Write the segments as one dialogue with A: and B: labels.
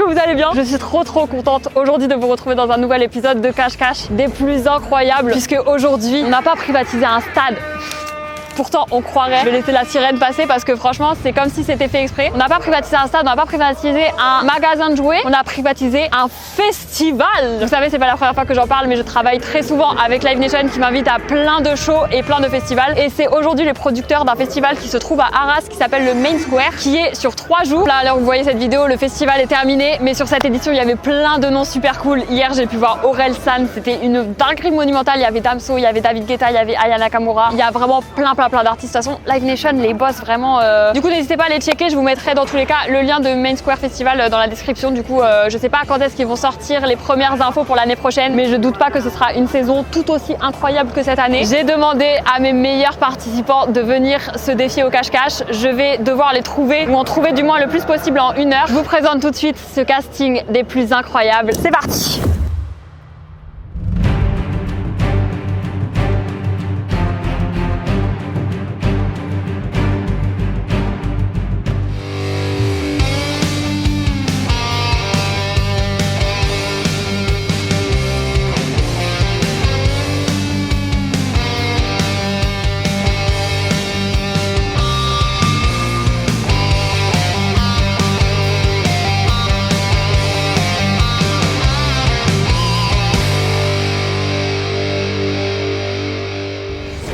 A: que vous allez bien. Je suis trop contente aujourd'hui de vous retrouver dans un nouvel épisode de Cache-Cache des plus incroyables, puisque aujourd'hui on n'a pas privatisé un stade. Pourtant, on croirait. Je vais laisser la sirène passer parce que franchement, c'est comme si c'était fait exprès. On n'a pas privatisé un stade, on n'a pas privatisé un magasin de jouets, on a privatisé un festival. Vous savez, c'est pas la première fois que j'en parle, mais je travaille très souvent avec Live Nation qui m'invite à plein de shows et plein de festivals. Et c'est aujourd'hui les producteurs d'un festival qui se trouve à Arras, qui s'appelle le Main Square, qui est sur 3 jours. Là, à l'heure où vous voyez cette vidéo, le festival est terminé, mais sur cette édition, il y avait plein de noms super cool. Hier, j'ai pu voir Orelsan, c'était une dinguerie monumentale. Il y avait Damso, il y avait David Guetta, il y avait Aya Nakamura. Il y a vraiment plein d'artistes. De toute façon, Live Nation, les boss vraiment. Du coup, n'hésitez pas à les checker. Je vous mettrai dans tous les cas le lien de Main Square Festival dans la description. Du coup, je sais pas quand est-ce qu'ils vont sortir les premières infos pour l'année prochaine, mais je doute pas que ce sera une saison tout aussi incroyable que cette année. J'ai demandé à mes meilleurs participants de venir se défier au cache-cache. Je vais devoir les trouver ou en trouver du moins le plus possible en 1 heure. Je vous présente tout de suite ce casting des plus incroyables. C'est parti!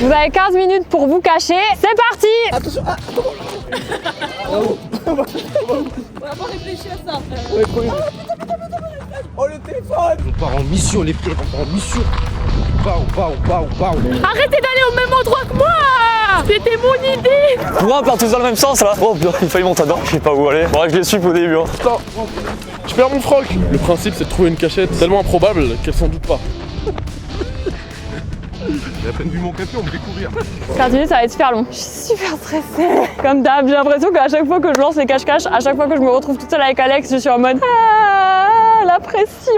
A: Vous avez 15 minutes pour vous cacher. C'est parti!
B: Attention! Ah,
C: On va pas réfléchir à ça, frère.
B: oh le téléphone! On part en mission les frères, on part en mission! On part.
C: Arrêtez d'aller au même endroit que moi! C'était mon idée!
D: Pourquoi on part tous dans le même sens là? Oh putain, il fallait monter dedans, je sais pas où aller. Faudrait que je les suive au début. Hein.
B: Putain, je perds mon froc!
E: Le principe c'est de trouver une cachette tellement improbable qu'elle s'en doute pas.
B: J'ai à peine vu mon café, on me fait courir.
A: 15 minutes, ça va être super long. Je suis super stressée. Comme d'hab, j'ai l'impression qu'à chaque fois que je lance les cache-cache, à chaque fois que je me retrouve toute seule avec Alex, je suis en mode la pression.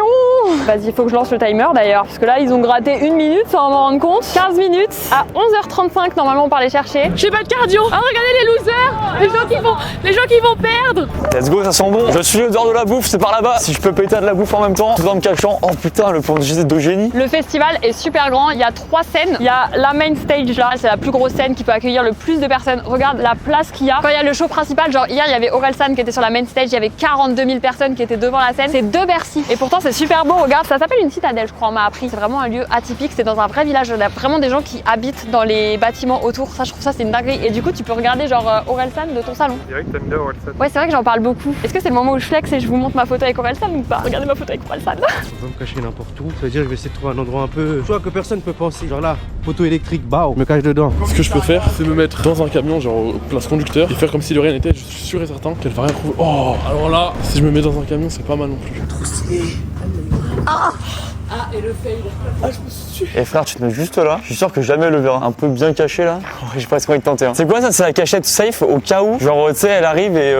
A: Vas-y, il faut que je lance le timer d'ailleurs, parce que là, ils ont gratté 1 minute sans m'en rendre compte. 15 minutes. À 11h35, normalement, on part les chercher.
C: J'ai pas de cardio! Ah, regardez les losers! Les gens qui vont perdre!
D: Let's go, ça sent bon. Je suis l'odeur de la bouffe, c'est par là-bas. Si je peux péter de la bouffe en même temps, tout en me cachant. Oh putain, le point de génie.
A: Le festival est super grand, il y a 3 scènes. Il y a la main stage là, c'est la plus grosse scène qui peut accueillir le plus de personnes. Regarde la place qu'il y a. Quand il y a le show principal, genre hier il y avait Orelsan qui était sur la main stage, il y avait 42 000 personnes qui étaient devant la scène. C'est 2 Bercy. Et pourtant c'est super beau, regarde, ça s'appelle une citadelle je crois, on m'a appris. C'est vraiment un lieu atypique, c'est dans un vrai village. Il y a vraiment des gens qui habitent dans les bâtiments autour. Ça je trouve ça c'est une dinguerie. Et du coup tu peux regarder genre Orelsan de ton salon.
B: C'est vrai que t'aimes bien Orelsan.
A: Ouais c'est vrai que j'en parle beaucoup. Est-ce que c'est le moment où je flex et je vous montre ma photo avec Orelsan ou pas? Regardez ma photo avec Orelsan.
F: Je vais me cacher n'importe où, ça veut dire que je vais essayer de trouver un endroit un peu... Soit que personne peut penser, genre là, poteau électrique, bao, je me cache dedans.
E: Ce que je peux faire, c'est me mettre dans un camion, genre au place conducteur, et faire comme si de rien n'était. Je suis sûr et certain qu'elle va rien trouver. Oh, alors là, si je me mets dans un camion, c'est pas mal non plus. Trop stylé.
C: Ah, et le fail.
B: Ah, je me suis tué.
D: Et frère, tu te mets juste là. Je suis sûr que jamais elle le verra. Un peu bien caché là. Oh, j'ai presque envie de tenter. Hein. C'est quoi ça? C'est la cachette safe au cas où. Genre, tu sais, elle arrive et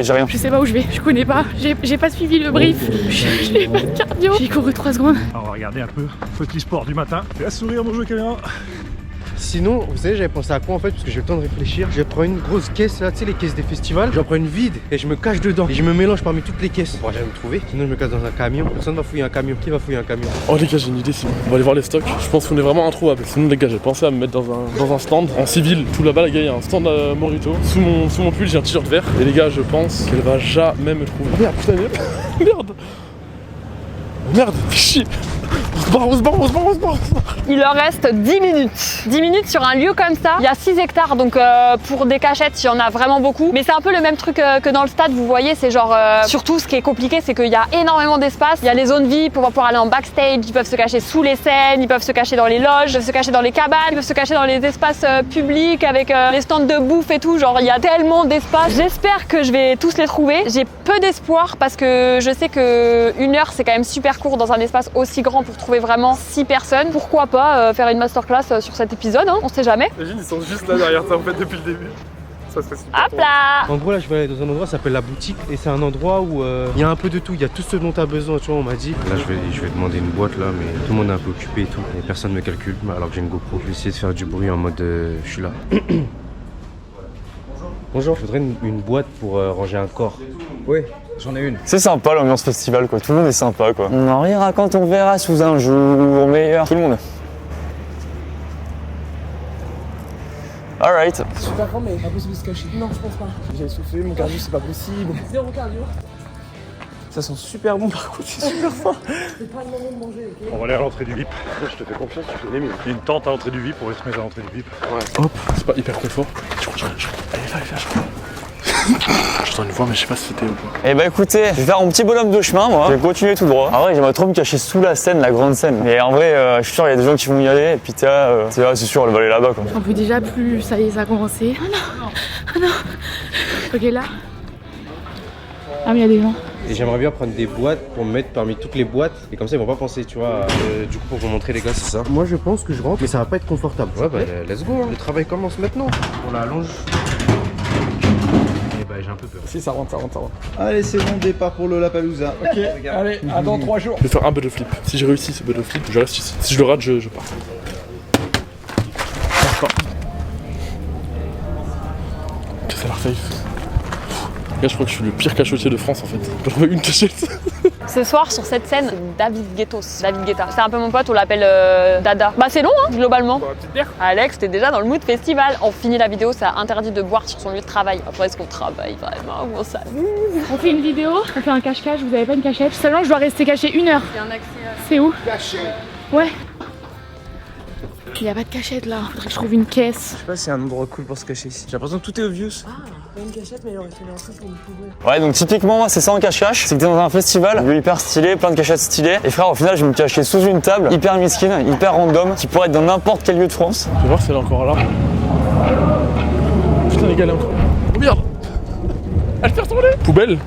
D: j'ai rien.
C: Je sais pas où je vais, je connais pas. J'ai pas suivi le brief. J'ai pas de cardio. J'ai couru 3 secondes.
G: On va regarder un peu. Petit sport du matin. Fais à sourire mon jeu caméra.
F: Sinon, vous savez, j'avais pensé à quoi en fait, parce que j'ai le temps de réfléchir. Je prends une grosse caisse là, tu sais, les caisses des festivals. J'en prends une vide et je me cache dedans. Et je me mélange parmi toutes les caisses. On pourra jamais me trouver. Sinon, je me cache dans un camion. Personne va fouiller un camion. Qui va fouiller un camion?
E: Oh les gars, j'ai une idée, Simon. On va aller voir les stocks. Je pense qu'on est vraiment introuvable. Sinon les gars, j'ai pensé à me mettre dans un stand en civil. Tout là-bas, les gars, il y a un stand à Morito. Sous mon pull, j'ai un t-shirt vert. Et les gars, je pense qu'elle va jamais me trouver. Merde, putain, merde. Merde, fais chier. On se barre.
A: Il leur reste 10 minutes. 10 minutes sur un lieu comme ça. Il y a 6 hectares, donc pour des cachettes, il y en a vraiment beaucoup. Mais c'est un peu le même truc que dans le stade, vous voyez, c'est genre... surtout, ce qui est compliqué, c'est qu'il y a énormément d'espace. Il y a les zones VIP pour pouvoir aller en backstage. Ils peuvent se cacher sous les scènes, ils peuvent se cacher dans les loges, ils peuvent se cacher dans les cabanes, ils peuvent se cacher dans les espaces publics avec les stands de bouffe et tout. Genre, il y a tellement d'espace. J'espère que je vais tous les trouver. J'ai peu d'espoir parce que je sais que 1 heure, c'est quand même super court dans un espace aussi grand pour trouver vraiment 6 personnes. Pourquoi pas faire une masterclass sur cet épisode, hein, on sait jamais.
B: Imagine, ils sont juste là derrière toi en fait depuis le début. Ça serait super.
A: Hop là!
F: En gros, là, je vais aller dans un endroit qui s'appelle la boutique. Et c'est un endroit où il y a un peu de tout. Il y a tout ce dont tu as besoin, tu vois, on m'a dit. Là, je vais demander une boîte là, mais tout le monde est un peu occupé et tout. Et personne ne me calcule alors que j'ai une GoPro. Je vais essayer de faire du bruit en mode je suis là. Bonjour, je voudrais une boîte pour ranger un corps.
B: Oui, j'en ai une.
D: C'est sympa l'ambiance festival quoi, tout le monde est sympa quoi. On en rira quand on verra sous un jour meilleur. Tout le monde. Alright.
B: Super grand, mais pas possible de se cacher. Non, je pense pas. J'ai essoufflé, mon cardio, c'est pas possible. Zéro cardio. Ça sent super bon par contre, c'est super fort. C'est pas le moment de manger, ok?
G: On va aller à l'entrée du VIP. Je te fais confiance, tu fais des mines. Il y a une tente à l'entrée du VIP, on va se mettre à l'entrée du VIP.
E: Hop, c'est pas hyper confort. Allez, là. J'entends une voix, mais je sais pas si c'était ou pas.
D: Eh bah écoutez, je vais faire mon petit bonhomme de chemin moi. Je vais continuer tout droit. En vrai, j'aimerais trop me cacher sous la scène, la grande scène. Mais en vrai, je suis sûr il y a des gens qui vont y aller. Et puis c'est sûr, elle va aller là-bas quoi.
C: On peut déjà plus, ça y est, ça a commencé. Oh non, oh non. Ok, là. Ah mais il y a des gens.
F: Et j'aimerais bien prendre des boîtes pour me mettre parmi toutes les boîtes. Et comme ça, ils vont pas penser, tu vois. Du coup, pour vous montrer les gars, c'est ça. Moi, je pense que je rentre, mais ça va pas être confortable. Ouais, bah, let's go. Hein. Le travail commence maintenant. On la allonge. Et bah, j'ai un peu peur.
B: Si, ça rentre.
H: Allez, c'est bon, départ pour le Lollapalooza.
B: Ok, allez, à dans 3 jours.
E: Je vais faire un butterflip. Si j'ai réussi ce butterflip, je reste ici. Si je le rate, je pars. Ça a l'air safe. Là, je crois que je suis le pire cachotier de France en fait. J'en veux une cachette.
A: Ce soir, sur cette scène, c'est David Guetta. C'est un peu mon pote, on l'appelle Dada. Bah c'est long, hein, globalement. Alex, t'es déjà dans le mood festival. On finit la vidéo, ça interdit de boire sur son lieu de travail. Après, est-ce qu'on travaille vraiment ou on s'amuse?
C: On fait une vidéo, on fait un cache-cache, vous avez pas une cachette. Seulement je dois rester caché 1 heure.
A: C'est un accès.
C: C'est où?
B: Caché.
C: Ouais. Il y a pas de cachette là, faudrait que je trouve une caisse.
B: Je sais pas si c'est un endroit cool pour se cacher ici. J'ai l'impression que tout est obvious. Ah, pas une cachette, mais il aurait fallu un truc pour me couvrir.
D: Ouais, donc typiquement, moi, c'est ça en cache-cache. C'est que t'es dans un festival, lieu hyper stylé, plein de cachettes stylées. Et frère, au final, je vais me cacher sous une table, hyper mesquine, hyper random, qui pourrait être dans n'importe quel lieu de France.
E: Je vais voir si elle est encore là. Putain, les gars, elle est encore. Oh merde! Elle fait retourner! Poubelle?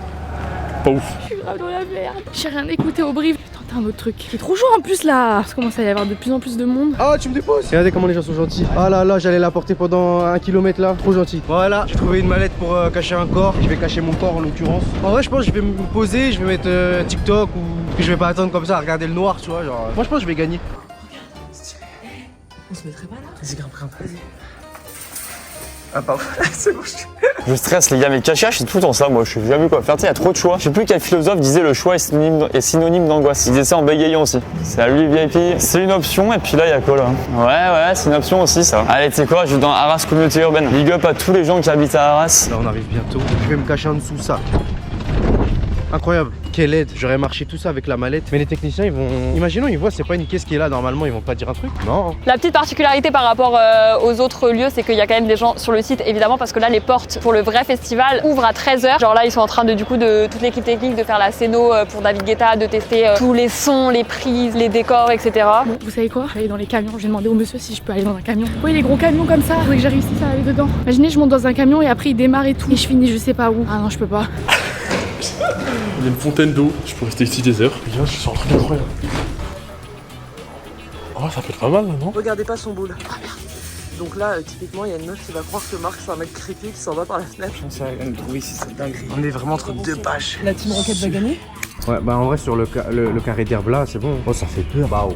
E: Pas ouf.
C: Je suis grave dans la merde. J'ai rien écouté au brief. Je vais tenter un autre truc. Il est trop chaud en plus là. Ça commence à y avoir de plus en plus de monde.
F: Ah, tu me déposes. Regardez comment les gens sont gentils. Ah là là, j'allais la porter pendant 1 kilomètre là. Trop gentil. Voilà, j'ai trouvé une mallette pour cacher un corps. Je vais cacher mon corps en l'occurrence. En vrai, je pense que je vais me poser, je vais mettre TikTok ou. Puis je vais pas attendre comme ça à regarder le noir, tu vois. Genre, moi, je pense que je vais gagner.
B: On se mettrait pas là? Vas-y, grimpe, vas-y. Ah pardon, c'est bon,
D: Je stresse les gars, mais cache-cache c'est tout le temps ça, moi je sais jamais quoi faire, tu sais, il y a trop de choix. Je sais plus quel philosophe disait le choix est synonyme d'angoisse. Il disait ça en bégayant aussi. C'est à lui VIP, c'est une option et puis là il y a quoi là? Ouais, c'est une option aussi ça. Allez, tu sais quoi, je vais dans Arras Communauté Urbaine. Big up à tous les gens qui habitent à Arras.
F: Là, on arrive bientôt. Je vais me cacher en dessous ça. Incroyable, quelle aide, j'aurais marché tout ça avec la mallette. Mais les techniciens ils vont... Imaginons ils voient c'est pas une caisse qui est là, normalement ils vont pas dire un truc. Non.
A: La petite particularité par rapport aux autres lieux, c'est qu'il y a quand même des gens sur le site évidemment parce que là les portes pour le vrai festival ouvrent à 13h. Genre là ils sont en train de toute l'équipe technique de faire la scéno pour David Guetta, de tester tous les sons, les prises, les décors, etc.
C: Bon, vous savez quoi? Je vais aller dans les camions. Je vais demander au monsieur si je peux aller dans un camion. Oui, les gros camions comme ça. Faudrait que j'ai réussi à aller dedans. Imaginez, je monte dans un camion et après il démarre et tout. Et je finis je sais pas où. Ah non, je peux pas.
E: Il y a une fontaine d'eau, je peux rester ici des heures. Les gars, je suis en train d'incroyable. Oh, ça peut être pas mal là, non?
B: Regardez pas son boule. Ah merde. Donc là, typiquement, il y a une meuf qui va croire que Marc c'est un mec creepy qui s'en va par la fenêtre. J'en sais rien de trouver ici, c'est dingue. On est vraiment entre deux bâches. La team Rocket va gagner?
F: Ouais, bah en vrai, sur le carré d'herbe là, c'est bon. Oh, ça fait peur, bah oh.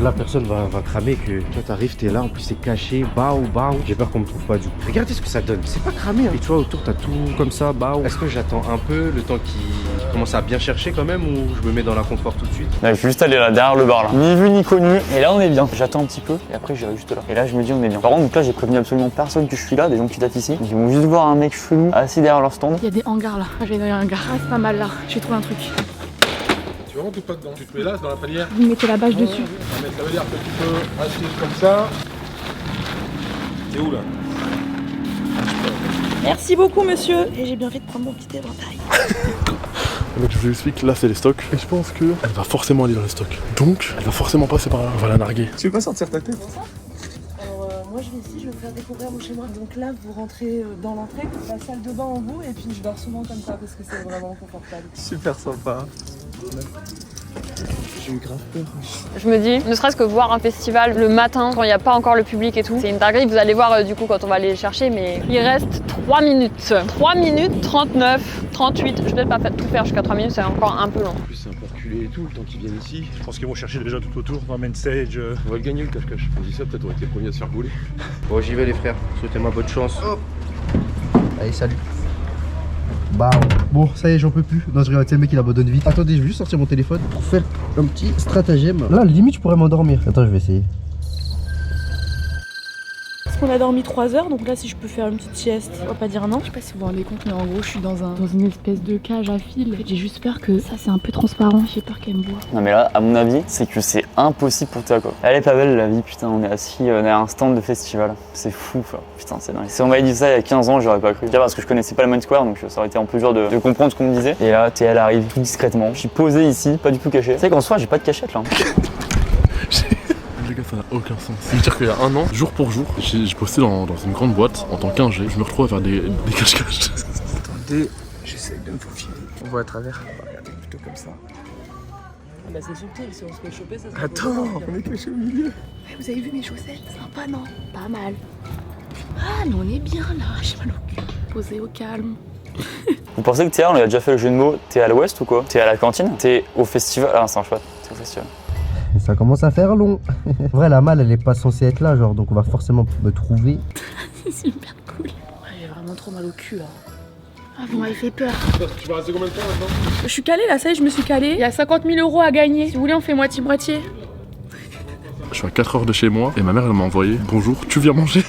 F: Là, personne va cramer que toi t'arrives, t'es là, en plus c'est caché, bao. J'ai peur qu'on me trouve pas du coup. Regardez ce que ça donne, c'est pas cramé. Hein. Et tu vois, autour t'as tout comme ça, bao. Est-ce que j'attends un peu le temps qu'il commence à bien chercher quand même ou je me mets dans l'inconfort tout de suite?
D: Là, je vais juste aller là, derrière le bar là. Ni vu ni connu. Et là, on est bien. J'attends un petit peu et après, j'irai juste là. Et là, je me dis, on est bien. Par contre, donc là, j'ai prévenu absolument personne que je suis là, des gens qui datent ici. Ils vont juste voir un mec chelou assis derrière leur stand.
C: Il y a des hangars là. Je vais dans un hangar. Ah, c'est pas mal là. Je vais trouver un truc.
E: Tu rentres ou pas dedans? Tu te mets là, dans la panière?
C: Vous mettez la bâche dessus.
E: Ça veut dire que tu peux rester comme ça. T'es où là?
I: Merci beaucoup monsieur. Et j'ai bien fait de prendre mon petit éventail.
E: Donc je vous explique, là c'est les stocks. Et je pense qu'elle va forcément aller dans les stocks. Donc elle va forcément passer par là. On va la narguer.
B: Tu veux pas sortir ta tête?
I: Alors moi je vais ici, je vais vous faire découvrir mon chez moi. Donc là vous rentrez dans l'entrée, la salle de bain en vous et puis je dors souvent comme ça parce que c'est vraiment confortable.
B: Super sympa. J'ai eu grave peur.
A: Je me dis, ne serait-ce que voir un festival le matin quand il n'y a pas encore le public et tout, c'est une dinguerie. Vous allez voir du coup quand on va aller les chercher, mais il reste 3 minutes. 3 minutes 39, 38. Je vais peut-être pas tout faire jusqu'à 3 minutes, c'est encore un peu long.
G: En plus, c'est un peu reculé et tout, le temps qu'ils viennent ici. Je pense qu'ils vont chercher déjà tout autour, dans le main stage.
H: On va le gagner le cache-cache. On dit ça, peut-être on va être les premiers à se faire bouler.
F: Bon, j'y vais les frères. Souhaitez-moi bonne chance. Hop. Allez, salut. Bah bon, ça y est, j'en peux plus. Non, je regarde, le mec il abandonne vite. Attendez, je vais juste sortir mon téléphone pour faire un petit stratagème. Là, limite, je pourrais m'endormir. Attends, je vais essayer.
C: On a dormi 3 heures, donc là si je peux faire une petite sieste, on va pas dire non. Je sais pas si vous vous rendez compte, mais en gros je suis dans une espèce de cage à fil. En fait, j'ai juste peur que ça c'est un peu transparent, j'ai peur qu'elle me voie.
D: Non mais là, à mon avis, c'est que c'est impossible pour toi quoi. Elle est pas belle la vie, putain, on est assis derrière un stand de festival. C'est fou, quoi. Putain, c'est dingue. Si on m'avait dit ça il y a 15 ans, j'aurais pas cru. Déjà parce que je connaissais pas le Main Square, donc ça aurait été un peu dur de comprendre ce qu'on me disait. Et là, elle arrive tout discrètement. Je suis posé ici, pas du tout caché. Tu sais qu'en soi, j'ai pas de cachette là.
E: Les gars, ça n'a aucun sens. C'est-à-dire qu'il y a un an, jour pour jour, j'ai bossé dans une grande boîte en tant qu'ingé. Je me retrouve à faire des cache-cache.
B: Attendez, j'essaie de me faufiler. On voit à travers. Regardez plutôt comme ça.
I: Ah bah c'est subtil, si on se fait choper, ça se
B: Attends, on est caché au milieu.
C: Vous avez vu mes chaussettes? Sympa non? Pas mal. Ah mais on est bien là, j'ai mal au cul. Posé au calme.
D: Vous pensez que Théa, on lui a déjà fait le jeu de mots, t'es à l'ouest ou quoi? T'es à la cantine? T'es au festival? Ah non, ça marche pas, t'es au festival.
F: Ça commence à faire long. En vrai, la malle, elle est pas censée être là, genre, donc on va forcément me trouver.
C: C'est super cool. J'ai vraiment trop mal au cul là. Ah bon, elle fait peur.
E: Tu vas rester combien de temps maintenant?
C: Je suis calée là, ça y est, je me suis calée. Il y a 50 000 € à gagner. Si vous voulez, on fait moitié-moitié.
E: Je suis à 4 heures de chez moi et ma mère elle m'a envoyé bonjour, tu viens manger?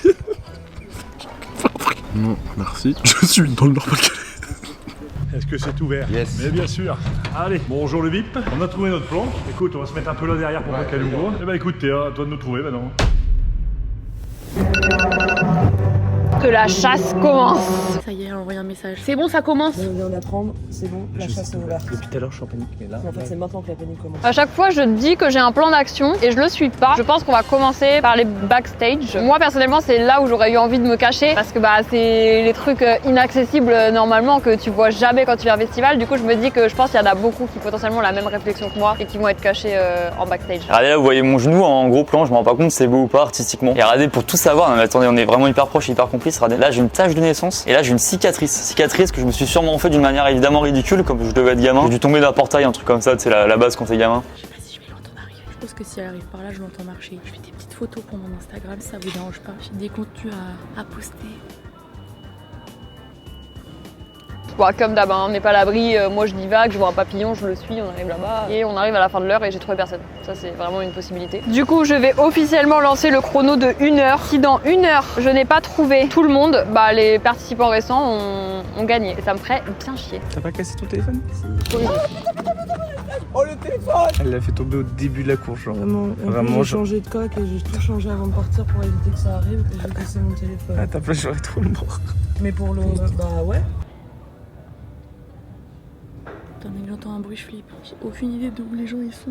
E: Non, merci. Je suis dans le Nord-Pas-de-Calais.
G: Est-ce que c'est ouvert?
F: Yes.
G: Mais bien sûr. Allez, bonjour le VIP. On a trouvé notre plan. Écoute, on va se mettre un peu là derrière pour pas qu'elle ouvre. Eh ben écoute, Théa, à toi de nous trouver maintenant.
A: Que la chasse commence.
C: Ça y est, elle a envoyé un message. C'est bon, ça commence.
I: On vient d'apprendre, c'est bon, la chasse est ouverte.
B: Depuis tout à l'heure, je suis en panique, mais là.
I: En fait, c'est maintenant que la panique commence.
A: À chaque fois, je dis que j'ai un plan d'action et je le suis pas. Je pense qu'on va commencer par les backstage. Moi, personnellement, c'est là où j'aurais eu envie de me cacher parce que bah, c'est les trucs inaccessibles normalement que tu vois jamais quand tu viens au festival. Du coup, je me dis que je pense qu'il y en a beaucoup qui potentiellement ont la même réflexion que moi et qui vont être cachés en backstage.
D: Regardez là, vous voyez mon genou en gros plan, je me rends pas compte si c'est beau ou pas artistiquement. Et regardez, pour tout savoir, non, mais attendez, on est vraiment hyper proche, hyper complice. Regardez, là j'ai une tache de naissance et là j'ai une cicatrice. Cicatrice que je me suis sûrement fait d'une manière évidemment ridicule, comme je devais être gamin. J'ai dû tomber d'un portail, un truc comme ça, c'est la base quand t'es gamin.
C: Je sais pas si je vais l'entendre arriver. Je pense que si elle arrive par là, je l'entends marcher. Je fais des petites photos pour mon Instagram, si ça vous dérange pas. J'ai des contenus à poster.
A: Bon, comme d'hab, hein, on n'est pas à l'abri. Moi, je divague, je vois un papillon, je le suis, on arrive là-bas et on arrive à la fin de l'heure et j'ai trouvé personne. Ça, c'est vraiment une possibilité. Du coup, je vais officiellement lancer le chrono de 1 heure. Si dans 1 heure, je n'ai pas trouvé tout le monde, bah les participants récents ont gagné. Et ça me ferait bien chier.
B: T'as pas cassé ton téléphone? Oh le téléphone! Elle l'a fait tomber au début de la course, genre.
I: Vraiment, j'ai changé de coque et j'ai tout changé avant de partir pour éviter que ça arrive et j'ai cassé mon téléphone.
B: À ta place, j'aurais trop le mort.
I: Mais pour le. Bah ouais.
C: Attends, mais j'entends un bruit, je flippe. J'ai aucune idée de où les gens ils sont.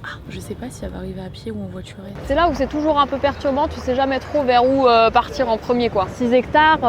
C: Ah, je sais pas si elle va arriver à pied ou en voiturette.
A: C'est là où c'est toujours un peu perturbant, tu sais jamais trop vers où partir en premier quoi. 6 hectares,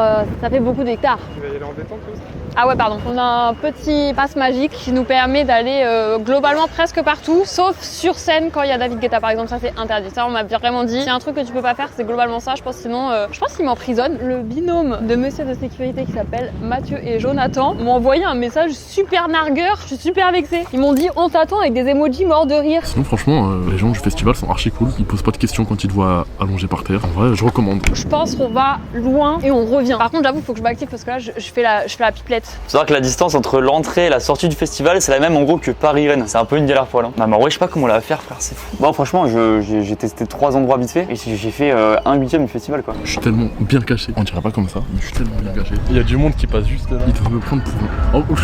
A: ça fait beaucoup d'hectares.
E: Tu vas y aller en détente aussi?
A: Ah ouais pardon, on a un petit pass magique qui nous permet d'aller globalement presque partout, sauf sur scène quand il y a David Guetta par exemple, ça c'est interdit. Ça on m'a vraiment dit, c'est un truc que tu peux pas faire, c'est globalement ça, je pense sinon, je pense qu'il m'emprisonne. Le binôme de monsieur de sécurité qui s'appelle Mathieu et Jonathan m'ont envoyé un message super nargueur, je suis super vexée. Ils m'ont dit on t'attend avec des emojis morts de rire.
E: Sinon franchement, les gens du festival sont archi cool, ils posent pas de questions quand ils te voient allongé par terre. En vrai, je recommande.
A: Je pense qu'on va loin et on revient. Par contre j'avoue faut que je m'active parce que là je fais la pipelette.
D: Faut savoir que la distance entre l'entrée et la sortie du festival, c'est la même en gros que Paris-Rennes. C'est un peu une galère pour là. Non mais en vrai, je sais pas comment on la va faire, frère, c'est fou. Bon, franchement, j'ai testé 3 endroits vite fait et j'ai fait 1/8 du festival quoi.
E: Je suis tellement bien caché. On dirait pas comme ça, mais je suis tellement bien caché. Il y a du monde qui passe juste là. Ils doivent me prendre pour un. Oh.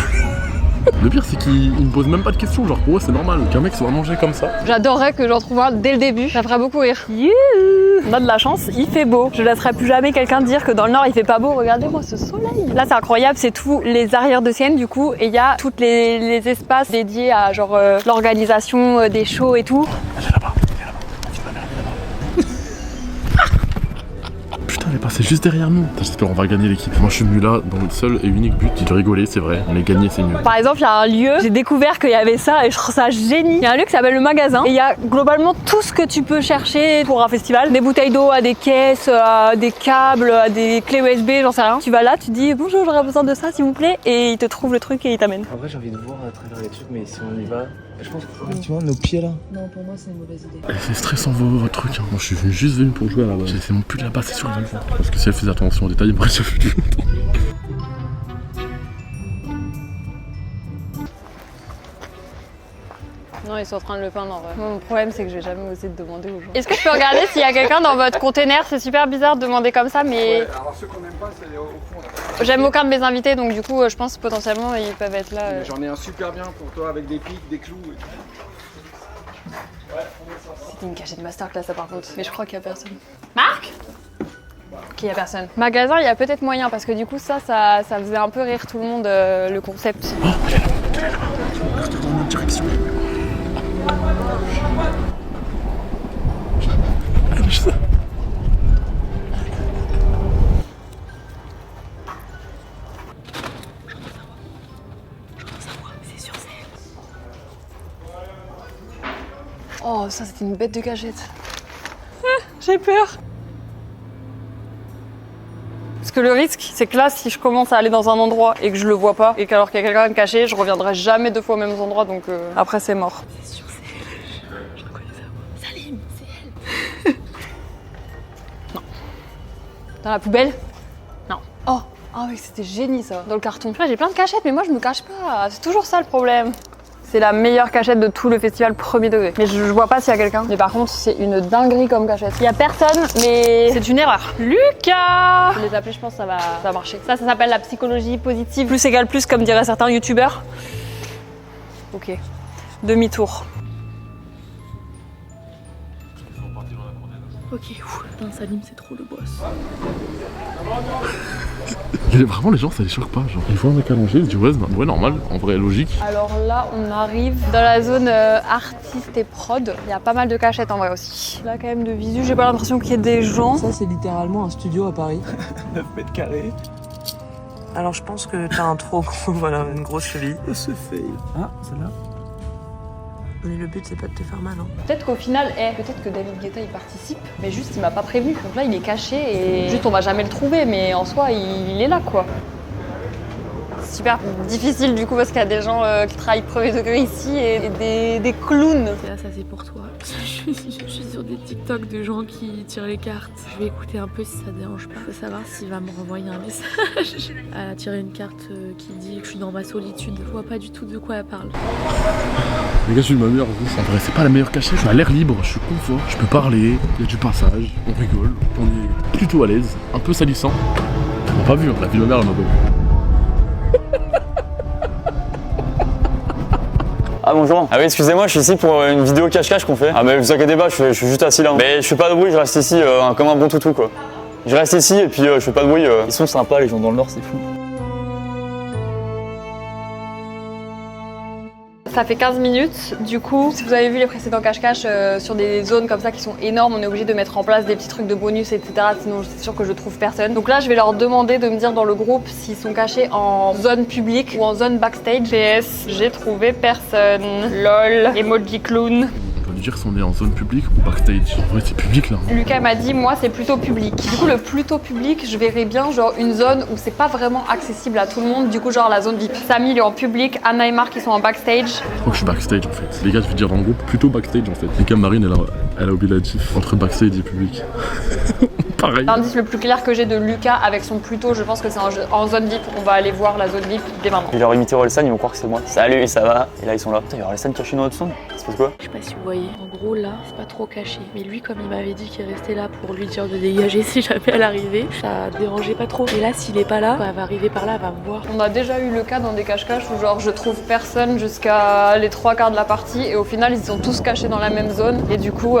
E: Le pire, c'est qu'ils me posent même pas de questions. Genre, pour eux, c'est normal qu'un mec soit mangé comme ça.
A: J'adorerais que j'en trouve un dès le début, ça ferait beaucoup rire. On a de la chance, il fait beau. Je laisserai plus jamais quelqu'un dire que dans le nord il fait pas beau. Regardez-moi ce soleil. Là c'est incroyable, c'est tous les arrières de scène du coup et il y a tous les espaces dédiés à genre l'organisation des shows et tout.
E: Elle est là-bas, Putain, elle est passée juste derrière nous. J'espère on va gagner l'équipe. Moi je suis venu là dans le seul et unique but de rigoler, c'est vrai, mais gagner c'est mieux.
A: Par exemple, il y a un lieu, j'ai découvert qu'il y avait ça et je trouve ça génie. Il y a un lieu qui s'appelle le magasin et il y a globalement tout ce que tu peux chercher pour un festival. Des bouteilles d'eau, à des caisses, à des câbles, à des clés USB, j'en sais rien. Tu vas là, tu dis bonjour, j'aurais besoin de ça s'il vous plaît et il te trouve le truc et il t'amène.
B: En vrai, j'ai envie de voir à travers les trucs, mais si on y va,
I: Je pense que...
H: Tu vois, nos pieds là.
I: Non, pour moi, c'est une mauvaise idée.
E: C'est stressant votre truc. Hein. Moi, je suis juste venu pour jouer à la base. J'ai laissé mon pull là-bas, c'est sûr que je vais le faire. Parce que si elle faisait attention aux détails, après, ça fait du longtemps.
A: Non, ils sont en train de le peindre en vrai. Moi, mon problème, c'est que je vais jamais oser de demander aux gens. Est-ce que je peux regarder s'il y a quelqu'un dans votre container? C'est super bizarre de demander comme ça, mais...
J: Ouais, alors ceux qu'on n'aime pas, c'est au fond là.
A: J'aime aucun de mes invités, donc du coup, je pense potentiellement ils peuvent être là.
J: J'en ai un super bien pour toi avec des pics, des clous.
A: C'était une cachette masterclass, ça par contre. Mais je crois qu'il y a personne. Marc? Ok, il y a personne. Magasin, il y a peut-être moyen, parce que du coup, ça faisait un peu rire tout le monde, le concept.
E: Oh, elle est là-bas. Reste dans notre direction. Ça.
A: Oh, ça c'était une bête de cachette. Ah, j'ai peur. Parce que le risque, c'est que là, si je commence à aller dans un endroit et que je le vois pas, et qu'alors qu'il y a quelqu'un caché, je reviendrai jamais 2 fois aux mêmes endroits, donc après c'est mort.
C: C'est sûr, c'est elle. Je reconnais sa voix. Salim, c'est elle.
A: Non. Dans la poubelle? Non. Oh, ah oui, c'était génie ça, dans le carton. Là, j'ai plein de cachettes, mais moi je me cache pas. C'est toujours ça le problème. C'est la meilleure cachette de tout le festival premier degré. Mais je vois pas s'il y a quelqu'un. Mais par contre, c'est une dinguerie comme cachette. Il y a personne, mais c'est une erreur. Lucas! Je vais les appeler, je pense que ça va marcher. Ça s'appelle la psychologie positive. Plus égale plus, comme diraient certains youtubeurs. Ok. Demi-tour.
C: Ok, putain, Salim, c'est trop le boss.
E: Vraiment, les gens, ça les choque pas. Genre, ils voient un mec allongé, ils se disent ouais, normal, en vrai, logique.
A: Alors là, on arrive dans la zone artiste et prod. Il y a pas mal de cachettes en vrai aussi. Là, quand même, de visu, j'ai pas l'impression qu'il y ait des gens.
B: Ça, c'est littéralement un studio à Paris.
H: 9 mètres carrés.
B: Alors, je pense que t'as un trop gros, voilà, une grosse cheville.
H: Oh, ce fail. Ah, celle-là.
B: Mais le but, c'est pas de te faire mal, hein.
A: Peut-être qu'au final, peut-être que David Guetta il participe, mais juste il m'a pas prévenu. Donc là il est caché et juste on va jamais le trouver, mais en soi il est là quoi. C'est super difficile du coup parce qu'il y a des gens qui travaillent premier degré ici et des clowns.
C: Et là, ça c'est pour toi. Je suis sur des TikTok de gens qui tirent les cartes. Je vais écouter un peu si ça dérange pas. Faut savoir s'il va me renvoyer un message. Elle a tiré une carte qui dit que je suis dans ma solitude. Je vois pas du tout de quoi elle parle.
E: Les gars, je suis ma meilleure vie. En vrai, c'est pas la meilleure cachette. Je suis à l'air libre, je suis confort, je peux parler, il y a du passage, on rigole, on est plutôt à l'aise, un peu salissant. On m'a pas vu, la vie de ma mère, elle m'a pas vu.
D: Ah bonjour. Ah oui, excusez-moi, je suis ici pour une vidéo cache-cache qu'on fait. Ah mais vous inquiétez pas, je suis juste assis là. Mais je fais pas de bruit, je reste ici comme un bon toutou quoi. Je reste ici et puis je fais pas de bruit. Ils sont sympas les gens dans le Nord, c'est fou.
A: Ça fait 15 minutes, du coup, si vous avez vu les précédents cache-cache sur des zones comme ça qui sont énormes, on est obligé de mettre en place des petits trucs de bonus, etc. Sinon, c'est sûr que je trouve personne. Donc là, je vais leur demander de me dire dans le groupe s'ils sont cachés en zone publique ou en zone backstage. PS, j'ai trouvé personne. LOL, emoji clown.
E: On peut lui dire si on est en zone publique ou backstage. En vrai, c'est public là.
A: Lucas m'a dit, moi, c'est plutôt public. Du coup, le plutôt public, je verrais bien genre une zone où c'est pas vraiment accessible à tout le monde. Du coup, genre la zone VIP. Samy, il est en public. Anna et Marc, ils sont en backstage.
E: Je crois que je suis backstage en fait. Les gars, je vais dire dans le groupe, plutôt backstage en fait. Les gars, Marine, elle a oublié l'adjectif entre backstage et public. Pareil.
A: L'indice le plus clair que j'ai de Lucas avec son plutôt, je pense que c'est en zone VIP. On va aller voir la zone VIP dès maintenant.
D: Il leur imité Orelsan, ils vont croire que c'est moi. Salut, ça va? Et là ils sont là. Putain, il y a Orelsan caché dans notre son. Ça se passe quoi?
C: Je sais pas si vous voyez. En gros, là, c'est pas trop caché. Mais lui, comme il m'avait dit qu'il restait là pour lui dire de dégager si jamais elle arrivait, ça dérangeait pas trop. Et là, s'il est pas là, quand elle va arriver par là, elle va me voir.
A: On a déjà eu le cas dans des cache-cache où genre je trouve personne jusqu'à les 3/4 de la partie et au final ils sont tous cachés dans la même zone et du coup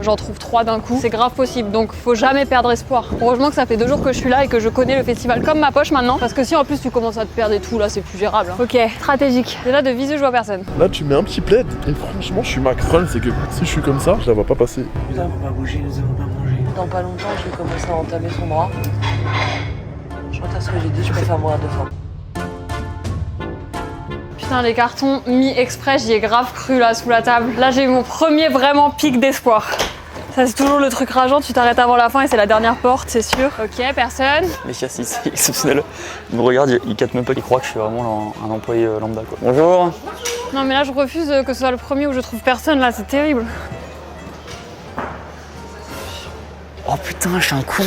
A: j'en trouve 3 d'un coup. C'est grave possible donc faut jamais perdre espoir. Heureusement que ça fait 2 jours que je suis là et que je connais le festival comme ma poche maintenant parce que si en plus tu commences à te perdre et tout là c'est plus gérable. Hein. Ok, stratégique. Déjà de visu je vois personne.
E: Là, tu mets un petit plaid et franchement, je suis Mac. Le problème, c'est que si je suis comme ça, je la vois pas passer.
B: Putain, faut pas bouger, nous allons pas manger. Dans pas longtemps, je vais commencer à entamer son bras. Je retire ce que j'ai dit, je préfère mourir de faim.
A: Putain les cartons mis exprès, j'y ai grave cru là sous la table. Là j'ai eu mon premier vraiment pic d'espoir. Ça c'est toujours le truc rageant, tu t'arrêtes avant la fin et c'est la dernière porte, c'est sûr. Ok, personne.
D: Les chassis, c'est exceptionnel. Ils me regardent, ils captent même pas, ils croient que je suis vraiment un employé lambda quoi. Bonjour.
A: Non mais là je refuse que ce soit le premier où je trouve personne là, c'est terrible.
D: Oh putain, je suis un con.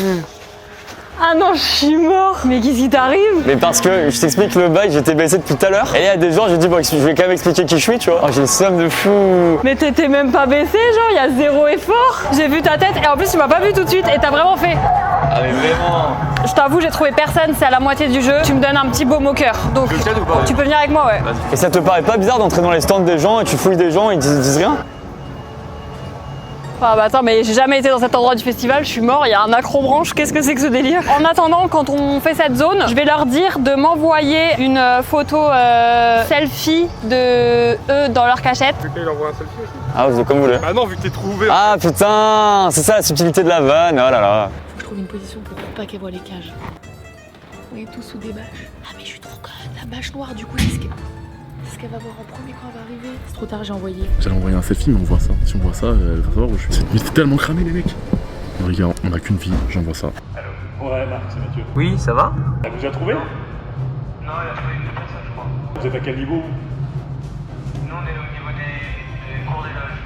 A: Ah non, je suis mort. Mais qu'est-ce qui t'arrive?
D: Mais parce que je t'explique le bail, j'étais baissé depuis tout à l'heure. Et il y a des gens, j'ai dit bon, je vais quand même expliquer qui je suis, tu vois. Oh, j'ai le seum de fou.
A: Mais t'étais même pas baissé, genre il y a zéro effort. J'ai vu ta tête et en plus tu m'as pas vu tout de suite et t'as vraiment fait.
D: Ah mais vraiment.
A: Je t'avoue, j'ai trouvé personne, c'est à la moitié du jeu. Tu me donnes un petit baume au cœur. Donc tu peux venir avec moi, ouais.
D: Et ça te paraît pas bizarre d'entrer dans les stands des gens et tu fouilles des gens et ils disent rien?
A: Ah bah attends, mais j'ai jamais été dans cet endroit du festival, je suis mort, il y a un accrobranche, qu'est-ce que c'est que ce délire? En attendant, quand on fait cette zone, je vais leur dire de m'envoyer une photo selfie de eux dans leur cachette.
J: Il envoie un selfie aussi.
D: Ah, vous êtes comme vous voulez.
J: Ah non, vu que t'es trouvé.
D: Ah putain, c'est ça la subtilité de la vanne, oh là là.
C: Faut que je trouve une position pour pas qu'elle voit les cages. On est tous sous des bâches. Ah mais je suis trop conne. La bâche noire, du coup, c'est ce qu'elle va voir en premier quand elle va arriver. C'est trop tard, j'ai envoyé.
E: J'allais envoyer un selfie, mais on voit ça. Si on voit ça, elle va savoir où je suis. Cette nuit, c'est tellement cramé, les mecs. Mais regarde, on a qu'une vie, j'envoie ça.
G: Ouais, Marc, c'est Mathieu.
D: Oui, ça va?
G: T'as déjà trouvé? Non, il a trouvé une personne, je crois. Vous êtes à quel niveau?
J: Nous, on est au niveau des cours des loges.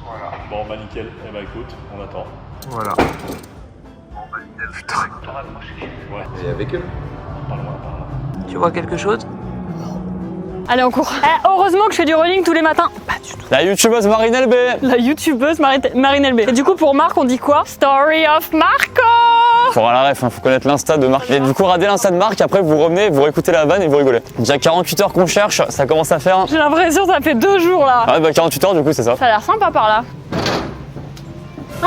J: Voilà.
G: Bon, bah nickel. Eh bah écoute, on attend.
J: Voilà. Bon, bah nickel. Putain.
G: Ouais.
J: Et avec eux?
G: Pas loin, par là.
B: Tu vois quelque chose?
A: Allez, on court. Eh, heureusement que je fais du running tous les matins. Pas du tout.
D: La youtubeuse Marine LB.
A: La youtubeuse Marine LB. Et du coup, pour Marc, on dit quoi? Story of Marco.
D: Faut avoir la ref, hein, faut connaître l'insta de Marc. Et du coup, radez l'insta de Marc, après vous revenez, vous réécoutez la vanne et vous rigolez. Déjà 48 heures qu'on cherche, ça commence à faire.
A: J'ai l'impression que ça fait 2 jours là.
D: Ah ouais, bah 48 heures du coup, c'est ça.
A: Ça a l'air sympa par là. Ah!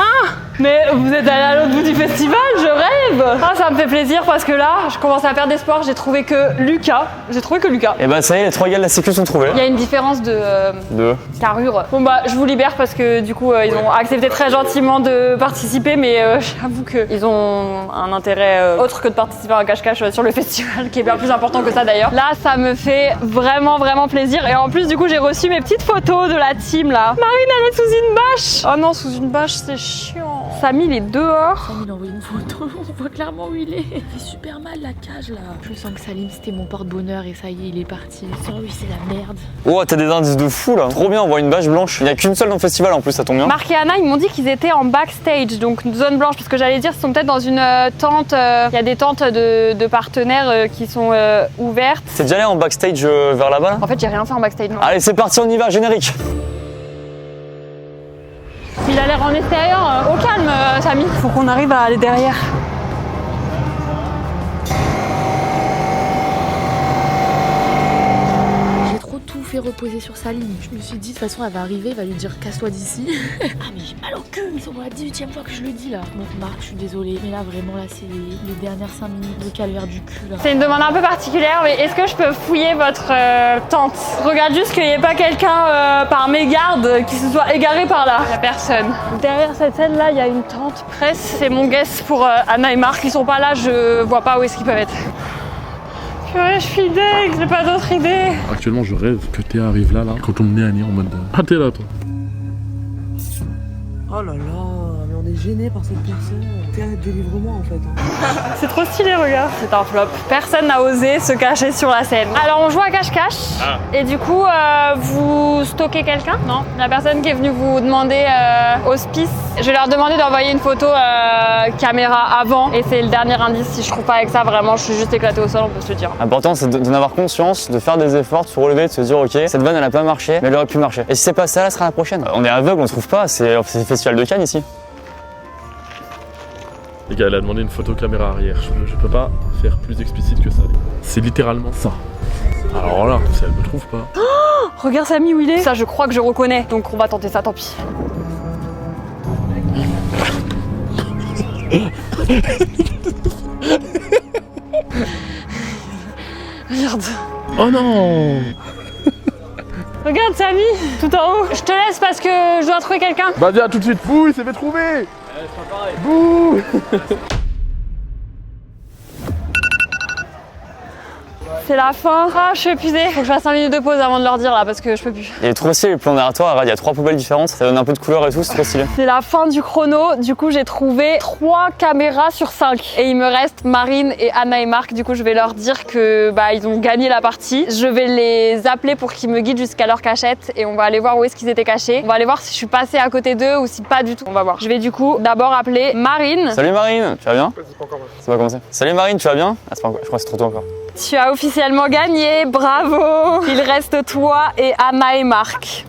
A: Mais vous êtes allé à l'autre bout du festival, je rêve! Ah, ça me fait plaisir parce que là, je commence à perdre espoir, j'ai trouvé que Lucas. J'ai trouvé que Lucas.
D: Et bah ça y est, les 3 gars de la sécu sont trouvés.
A: Il y a une différence de carrure. Bon bah, je vous libère parce que du coup, ils ont accepté très gentiment de participer, mais j'avoue qu'ils ont un intérêt autre que de participer à un cache-cache sur le festival, qui est bien plus important que ça d'ailleurs. Là, ça me fait vraiment, vraiment plaisir. Et en plus, du coup, j'ai reçu mes petites photos de la team là. Marine, elle est sous une bâche! Oh non, sous une bâche, c'est chiant. Samy, il est dehors.
C: Salim, il a envoyé une photo, on voit clairement où il est. Il fait super mal la cage là. Je sens que Salim, c'était mon porte-bonheur et ça y est, il est parti. Sans lui, c'est la merde.
D: Oh, t'as des indices de fou là. Trop bien, on voit une bâche blanche. Il y a qu'une seule dans le festival en plus, ça tombe bien.
A: Marc et Anna, ils m'ont dit qu'ils étaient en backstage, donc une zone blanche, parce que j'allais dire, ils sont peut-être dans une tente. Il y a des tentes de partenaires qui sont ouvertes.
D: T'es déjà allé en backstage vers là-bas là?
A: En fait, j'ai rien fait en backstage. Non.
D: Allez, c'est parti, on y va, générique.
A: Il a l'air en extérieur, au calme, Samy. Faut qu'on arrive à aller derrière.
C: J'ai trop tout fait reposer sur Salim. Je me suis dit, de toute façon, elle va arriver, elle va lui dire casse-toi d'ici. Ah, mais j'ai mal au cul, ils sont pour la 18e fois que je le dis là. Bon, Marc, je suis désolée, mais là, vraiment, là, c'est les dernières 5 minutes de calvaire du cul là.
A: C'est une demande un peu particulière, mais est-ce que je peux fouiller votre tente? Regarde juste qu'il n'y ait pas quelqu'un par mégarde qui se soit égaré par là. Il n'y a personne. Derrière cette scène là, il y a une tente presse. C'est mon guess pour Anna et Marc. Ils sont pas là, je vois pas où est-ce qu'ils peuvent être. Purée, je suis deg, j'ai pas d'autre idée.
E: Actuellement, je rêve que Théa arrive là, quand on me met à en mode. Ah, t'es là, toi.
B: Oh là là, mais on est gêné par cette personne. Délivre-moi en fait.
A: C'est trop stylé, regarde. C'est un flop. Personne n'a osé se cacher sur la scène. Alors on joue à cache-cache. Et du coup, vous stockez quelqu'un? Non. La personne qui est venue vous demander auspice. Je vais leur demander d'envoyer une photo caméra avant. Et c'est le dernier indice. Si je trouve pas avec ça, vraiment, je suis juste éclatée au sol, on peut se le dire.
D: L'important, c'est d'en avoir conscience, de faire des efforts, de se relever, de se dire, ok, cette vanne, elle a pas marché, mais elle aurait pu marcher. Et si c'est pas ça, là, ce sera la prochaine. On est aveugle, on trouve pas. C'est le festival de Cannes ici.
E: Les gars, elle a demandé une photo caméra arrière. Je peux pas faire plus explicite que ça. C'est littéralement ça. Alors là, si elle me trouve pas.
A: Oh, regarde Samy où il est. Ça, je crois que je reconnais. Donc on va tenter ça, tant pis. Regarde.
E: Oh non!
A: Regarde Samy, tout en haut. Je te laisse parce que je dois trouver quelqu'un.
E: Bah viens tout de suite. Bouh, il s'est fait trouver.
D: C'est pas pareil.
E: Bouh.
A: C'est la fin. Ah, je suis épuisée. Faut que je fasse 5 minutes de pause avant de leur dire là parce que je peux plus.
D: Il est trop stylé le plan derrière toi, regarde, il y a 3 poubelles différentes, ça donne un peu de couleur et tout, c'est trop stylé.
A: C'est la fin du chrono. Du coup, j'ai trouvé 3 caméras sur 5. Et il me reste Marine et Anna et Marc. Du coup, je vais leur dire que ils ont gagné la partie. Je vais les appeler pour qu'ils me guident jusqu'à leur cachette et on va aller voir où est-ce qu'ils étaient cachés. On va aller voir si je suis passée à côté d'eux ou si pas du tout. On va voir. Je vais du coup d'abord appeler Marine.
D: Salut Marine, tu vas bien? C'est pas commencé. Salut Marine, tu vas bien? Ah, c'est pas encore, je crois que c'est trop tôt encore.
A: Tu as officiellement gagné, bravo! Il reste toi et Anna et Marc.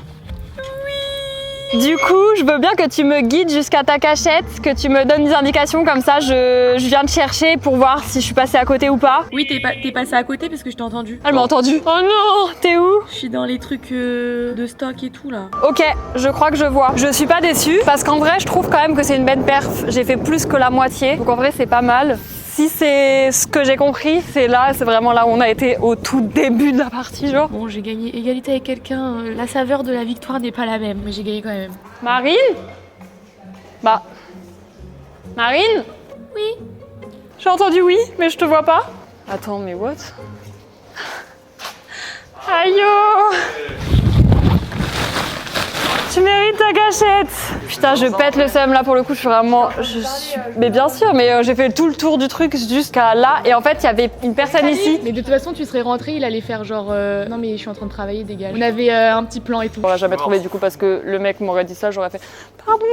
A: Oui! Du coup, je veux bien que tu me guides jusqu'à ta cachette, que tu me donnes des indications, comme ça je viens te chercher pour voir si je suis passée à côté ou pas.
C: Oui, t'es passé à côté parce que je t'ai entendu.
A: Elle m'a entendu. Oh non! T'es où?
C: Je suis dans les trucs de stock et tout là.
A: Ok, je crois que je vois. Je suis pas déçue, parce qu'en vrai, je trouve quand même que c'est une belle perf. J'ai fait plus que la moitié, donc en vrai, c'est pas mal. Si c'est ce que j'ai compris, c'est vraiment là où on a été au tout début de la partie, genre.
C: Bon, j'ai gagné égalité avec quelqu'un. La saveur de la victoire n'est pas la même, mais j'ai gagné quand même.
A: Marine? Marine?
C: Oui.
A: J'ai entendu oui, mais je te vois pas. Attends, mais what? Aïe oh! Tu mérites ta gâchette. Putain, je pète le seum là pour le coup, mais bien sûr, mais j'ai fait tout le tour du truc jusqu'à là et en fait, il y avait une personne ici.
C: Mais de toute façon, tu serais rentré, il allait faire genre non mais je suis en train de travailler, dégage. On avait un petit plan et tout.
A: On l'a jamais trouvé du coup parce que le mec m'aurait dit ça, j'aurais fait pardon.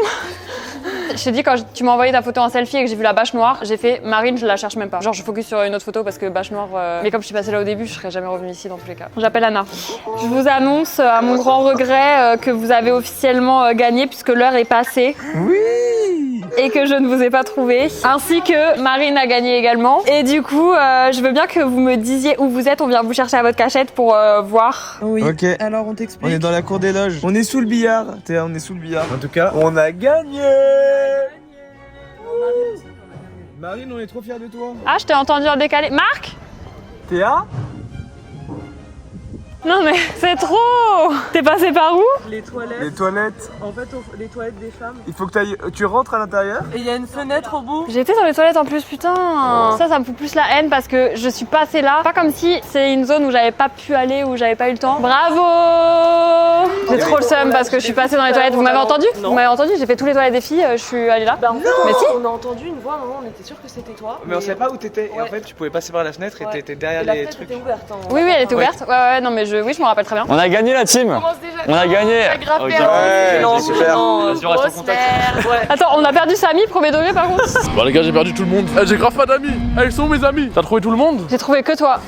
A: Je t'ai dit quand tu m'as envoyé ta photo en selfie et que j'ai vu la bâche noire, j'ai fait Marine, je la cherche même pas. Genre je focus sur une autre photo parce que bâche noire mais comme je suis passée là au début, je serais jamais revenue ici dans tous les cas. J'appelle Anna. Je vous annonce à mon grand regret que vous avez officiellement gagné puisque l'heure est passée.
H: Oui!
A: Et que je ne vous ai pas trouvé, ainsi que Marine a gagné également. Et du coup, je veux bien que vous me disiez où vous êtes, on vient vous chercher à votre cachette pour voir.
I: Oui,
H: Ok.
I: alors on t'explique.
H: On est dans la cour des loges. On est sous le billard. Théa, on est sous le billard. En tout cas, on a gagné! Marine, on est trop fiers de toi.
A: Ah, je t'ai entendu en décalé. Marc?
H: Théa?
A: Non mais c'est trop! T'es passé par où?
I: Les toilettes.
H: Les toilettes.
I: En fait, les toilettes des femmes.
H: Il faut que tu rentres à l'intérieur.
I: Et il y a une fenêtre au bout.
A: J'étais dans les toilettes en plus, putain! Ça me fout plus la haine parce que je suis passée là. Pas comme si c'est une zone où j'avais pas pu aller, où j'avais pas eu le temps. Bravo! J'ai trop le seum parce que je suis passée dans les toilettes. Vous m'avez entendu? Vous m'avez entendu? J'ai fait tous les toilettes des filles, je suis allée là.
I: Bah,
A: mais si!
I: On a entendu une voix, on était sûr que c'était toi.
H: Mais on savait pas où t'étais. Et en fait, tu pouvais passer par la fenêtre et t'étais derrière
I: la
H: les
I: fenêtre
H: trucs.
I: était ouverte. Hein.
A: Oui, elle était ouverte. Ouais, non mais je me rappelle très bien.
D: On a gagné la team! On a gagné!
C: Grave
D: Ok.
C: perdu.
H: super.
D: Vas-y, on reste en contact.
A: Attends, on a perdu Samy, premier degré par contre.
E: Bah les gars, j'ai perdu tout le monde. J'ai grave pas d'amis. Ils sont où mes amis? T'as trouvé tout le monde?
A: J'ai trouvé que toi.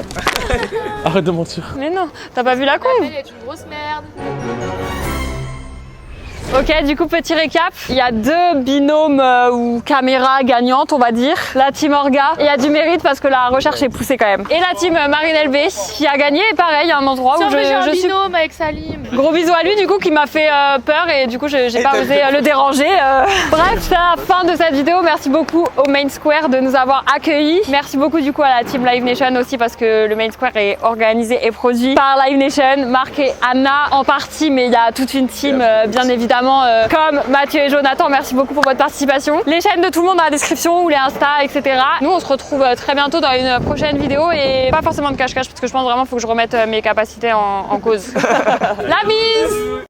E: Arrête de mentir.
A: Mais non, t'as pas vu la con?
C: Elle est une grosse merde.
A: Ok, du coup, petit récap. Il y a 2 binômes ou caméras gagnantes, on va dire. La team Orga. Et il y a du mérite parce que la recherche est poussée quand même. Et la team Marine LB qui a gagné. Pareil, il y a un endroit où
C: j'ai un
A: je suis.
C: binôme avec Salim.
A: Gros bisous à lui, du coup, qui m'a fait peur et du coup, j'ai pas osé le déranger. Bref, c'est la fin de cette vidéo. Merci beaucoup au Main Square de nous avoir accueillis. Merci beaucoup, du coup, à la team Live Nation aussi parce que le Main Square est organisé et produit par Live Nation. Marc et Anna en partie, mais il y a toute une team, bien évidemment. Comme Mathieu et Jonathan, merci beaucoup pour votre participation. Les chaînes de tout le monde dans la description ou les Insta, etc. Nous, on se retrouve très bientôt dans une prochaine vidéo et pas forcément de cache-cache parce que je pense vraiment qu'il faut que je remette mes capacités en cause. La bise!